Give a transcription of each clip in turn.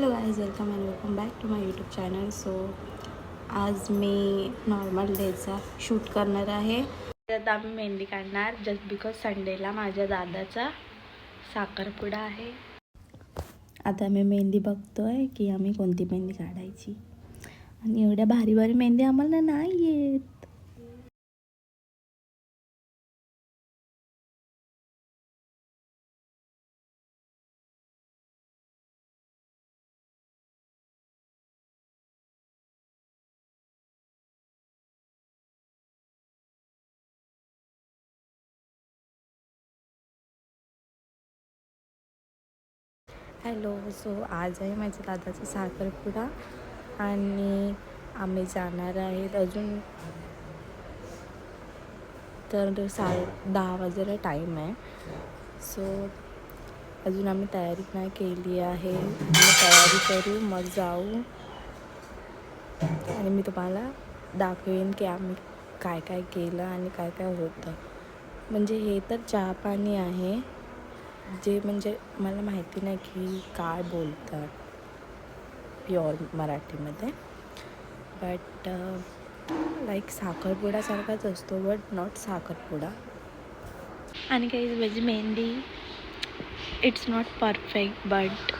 Hello guys, welcome and welcome back to my YouTube channel. So आज मी normal डेचा shoot करणार आहे. त्यात आम्ही मेहंदी काढणार जस्ट बिकॉज संडेला माझ्या दादाचा साखरपुडा आहे. आता आम्ही मेहंदी बघतोय की आम्ही कोणती मेहंदी काढायची, आणि एवढ्या भारी भारी मेहंदी आम्हाला नाही येत. हॅलो, सो आज आहे माझ्या दादाचा साखरपुडा आणि आम्ही जाणार आहेत. अजून तर 10:30 वाजायला टाईम आहे. सो अजून आम्ही तयारी नाही केली आहे. आम्ही तयारी करू, मग जाऊ आणि मी तुम्हाला दाखवेन की आम्ही काय काय केलं आणि काय काय होतं. म्हणजे हे तर चहा पाणी आहे, जे म्हणजे मला माहिती नाही की काय बोलतात प्युअर मराठीमध्ये, बट लाईक साखरपुड्यासारखाच असतो, बट नॉट साखरपुडा. आणि काही माझी mehndi it's not perfect, but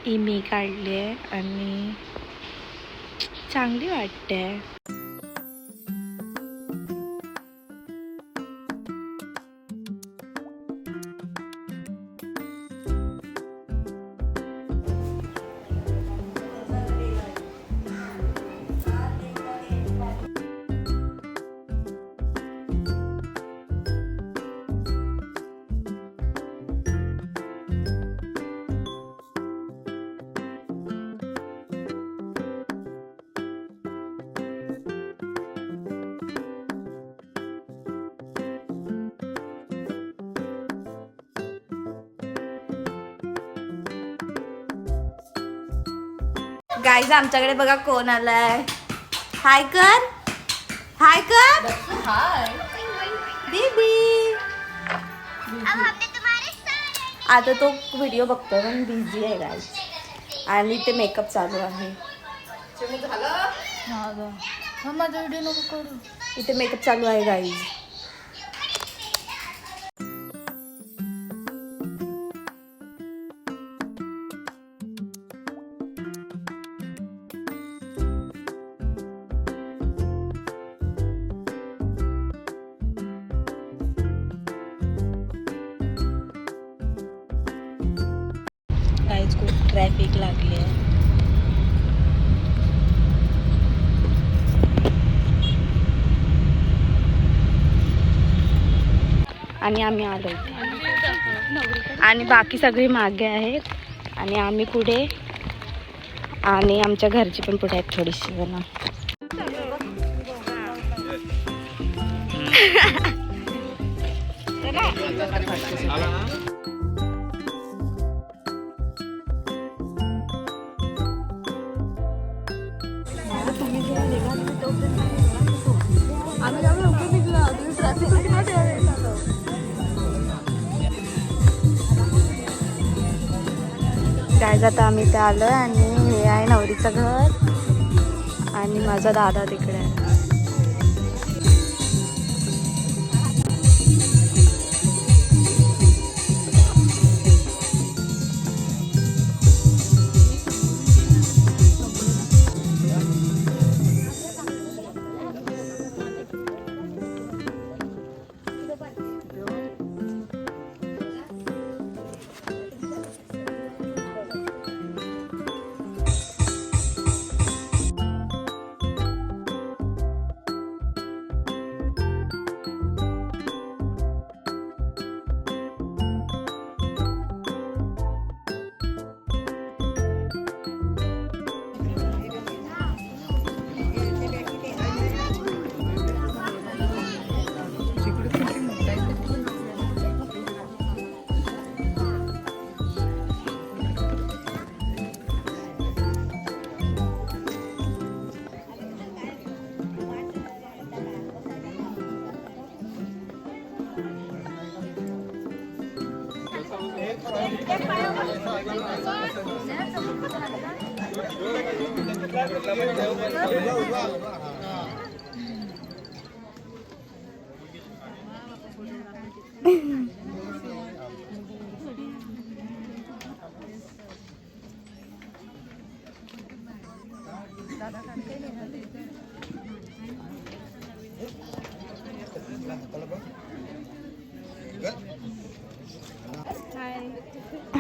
ही मी काढली आहे आणि चांगली वाटते. गाईज, आमच्याकडे बघा कोण आलाय. हाय कर, हाय कर. Hi baby. आता तो व्हिडिओ बघतोय पण बिझी आहे गाईज, आणि ते मेकअप चालू आहे. माझा व्हिडिओ नको करू. इथे मेकअप चालू आहे गाईज. गाईज खूप ट्रॅफिक लागली आहे. आणि आम्ही आलो इथे, आणि बाकी सगळी मागे आहेत आणि आम्ही पुढे, आणि आमच्या घरची पण पुढे आहेत थोडीशी जण. गाईज, आता आम्ही इथे आलो आहे आणि हे आहे नवरीचं घर आणि माझा दादा तिकडे आहे. हाय